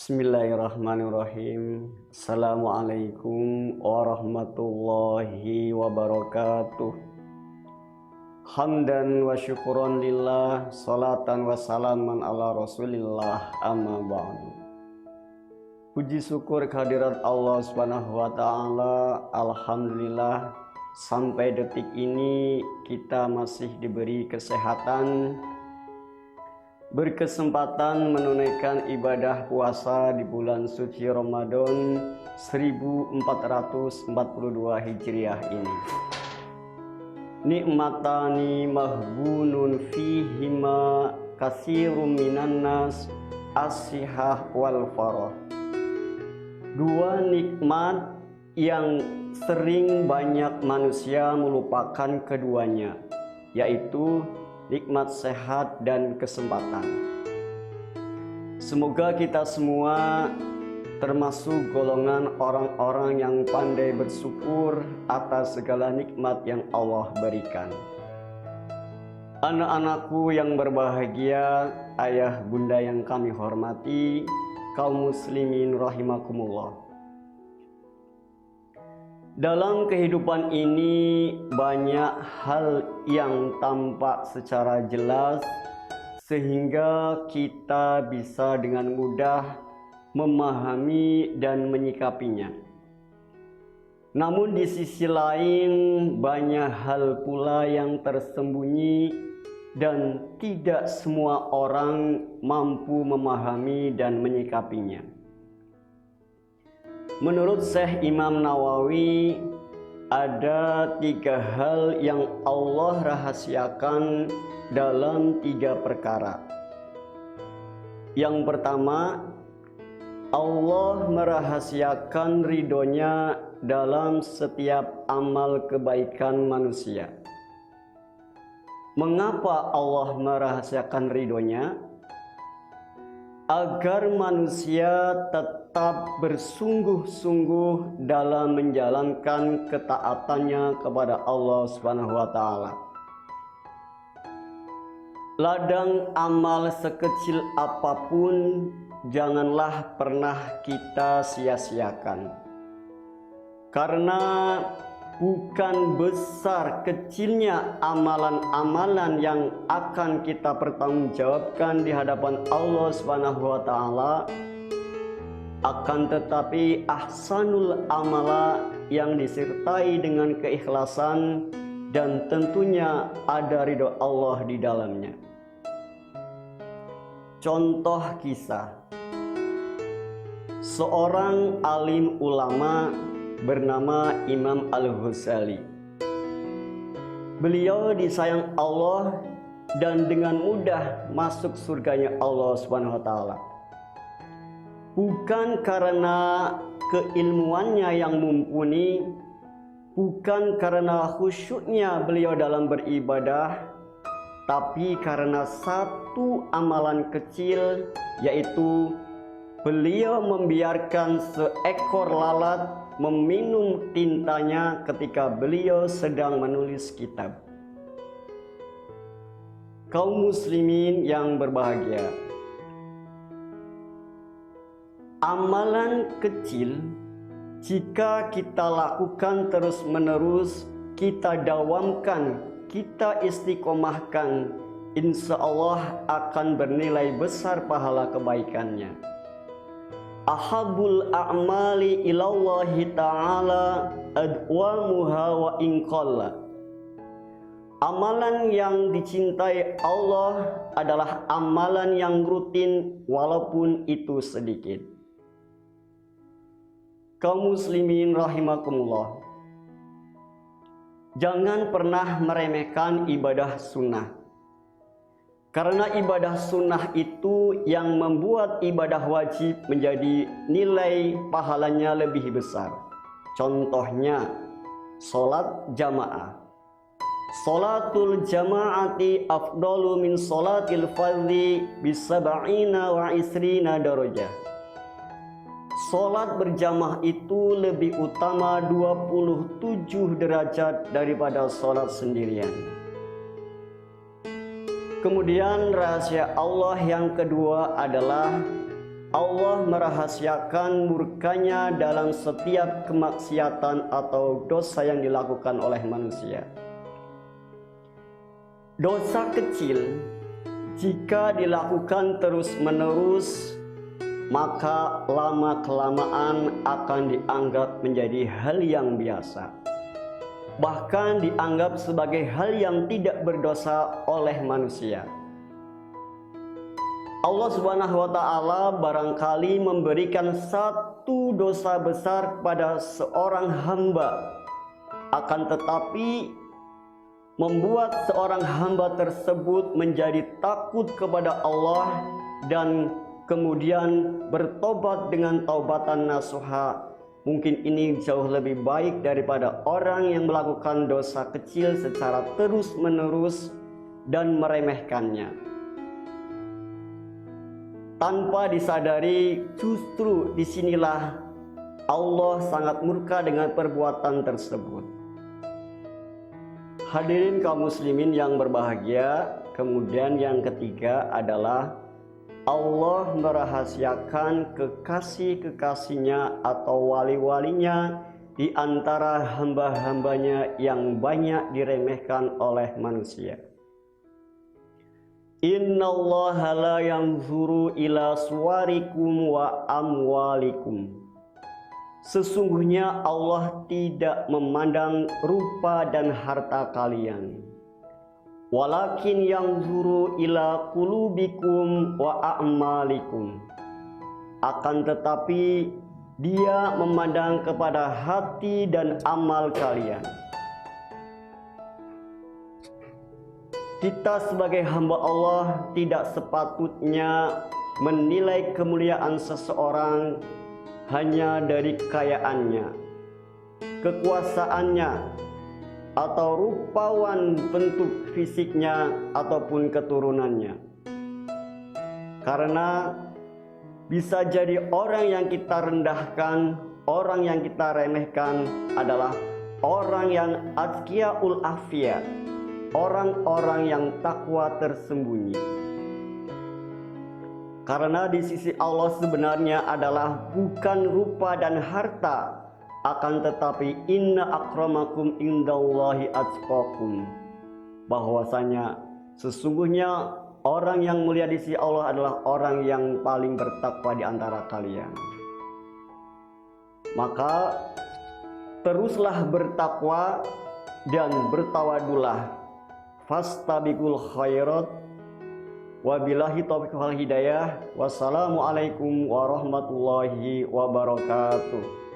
Bismillahirrahmanirrahim. Assalamualaikum warahmatullahi wabarakatuh. Hamdan wa syukuran lillah, salatan wa salaman ala rasulillah, amma ba'du. Puji syukur kehadirat Allah subhanahu wa ta'ala. Alhamdulillah, sampai detik ini kita masih diberi kesehatan, berkesempatan menunaikan ibadah puasa di bulan suci Ramadan 1442 Hijriah ini. Nikmatani mahbunun fihima katsirum minan nas as-sihah wal farah. Dua nikmat yang sering banyak manusia melupakan keduanya, yaitu nikmat sehat dan kesempatan. Semoga kita semua termasuk golongan orang-orang yang pandai bersyukur atas segala nikmat yang Allah berikan. Anak-anakku yang berbahagia, ayah bunda yang kami hormati, kaum muslimin rahimakumullah. Dalam kehidupan ini banyak hal yang tampak secara jelas sehingga kita bisa dengan mudah memahami dan menyikapinya. Namun di sisi lain banyak hal pula yang tersembunyi dan tidak semua orang mampu memahami dan menyikapinya. Menurut Syekh Imam Nawawi, ada 3 hal yang Allah rahasiakan dalam 3 perkara. Yang pertama, Allah merahasiakan ridhonya dalam setiap amal kebaikan manusia. Mengapa Allah merahasiakan ridhonya? Agar manusia tetap bersungguh-sungguh dalam menjalankan ketaatannya kepada Allah Subhanahu wa taala. Ladang amal sekecil apapun janganlah pernah kita sia-siakan. Karena bukan besar kecilnya amalan-amalan yang akan kita pertanggungjawabkan di hadapan Allah Subhanahu wa taala, akan tetapi ahsanul amala yang disertai dengan keikhlasan dan tentunya ada ridho Allah di dalamnya. Contoh kisah. Seorang alim ulama bernama Imam Al-Ghazali. Beliau disayang Allah dan dengan mudah masuk surganya Allah Subhanahu wa taala. Bukan karena keilmuannya yang mumpuni, bukan karena khusyuknya beliau dalam beribadah, tapi karena satu amalan kecil, yaitu beliau membiarkan seekor lalat meminum tintanya ketika beliau sedang menulis kitab. Kaum muslimin yang berbahagia, amalan kecil jika kita lakukan terus-menerus, kita dawamkan, kita istiqomahkan, insya Allah akan bernilai besar pahala kebaikannya. Ahabul a'mali ilallahi ta'ala adwamuha wa inqalla. Amalan yang dicintai Allah adalah amalan yang rutin walaupun itu sedikit. Kaum muslimin rahimakumullah, jangan pernah meremehkan ibadah sunnah. Karena ibadah sunnah itu yang membuat ibadah wajib menjadi nilai pahalanya lebih besar. Contohnya, sholat jamaah. Sholatul jama'ati afdalu min sholatil fardhi bisab'ina wa isrina darajah. Sholat berjamaah itu lebih utama 27 derajat daripada sholat sendirian. Kemudian rahasia Allah yang kedua adalah Allah merahasiakan murkanya dalam setiap kemaksiatan atau dosa yang dilakukan oleh manusia. Dosa kecil jika dilakukan terus-menerus, maka lama-kelamaan akan dianggap menjadi hal yang biasa. Bahkan dianggap sebagai hal yang tidak berdosa oleh manusia. Allah Subhanahu wa Ta'ala barangkali memberikan satu dosa besar kepada seorang hamba, akan tetapi membuat seorang hamba tersebut menjadi takut kepada Allah dan kemudian bertobat dengan taubatan nasuha. Mungkin ini jauh lebih baik daripada orang yang melakukan dosa kecil secara terus-menerus dan meremehkannya. Tanpa disadari, justru disinilah Allah sangat murka dengan perbuatan tersebut. Hadirin kaum muslimin yang berbahagia, kemudian yang ketiga adalah Allah merahasiakan kekasih-kekasihnya atau wali-walinya di antara hamba-hambanya yang banyak diremehkan oleh manusia. Innallaha la yanzuru ila suwarikum wa amwalikum. Sesungguhnya Allah tidak memandang rupa dan harta kalian. Walakin yanzuru ila qulubikum wa a'malikum. Akan tetapi Dia memandang kepada hati dan amal kalian. Kita sebagai hamba Allah tidak sepatutnya menilai kemuliaan seseorang hanya dari kekayaannya, kekuasaannya, atau rupawan bentuk fisiknya ataupun keturunannya. Karena bisa jadi orang yang kita rendahkan, orang yang kita remehkan adalah orang yang atqiyaul afiyah, orang-orang yang takwa tersembunyi. Karena di sisi Allah sebenarnya adalah bukan rupa dan harta, akan tetapi inna akramakum indallahi atqakum. Bahwasanya sesungguhnya orang yang mulia di sisi Allah adalah orang yang paling bertakwa di antara kalian. Maka teruslah bertakwa dan bertawadulah. Fastabiqul khairat. Wabillahi taufiq wal hidayah. Wassalamualaikum warahmatullahi wabarakatuh.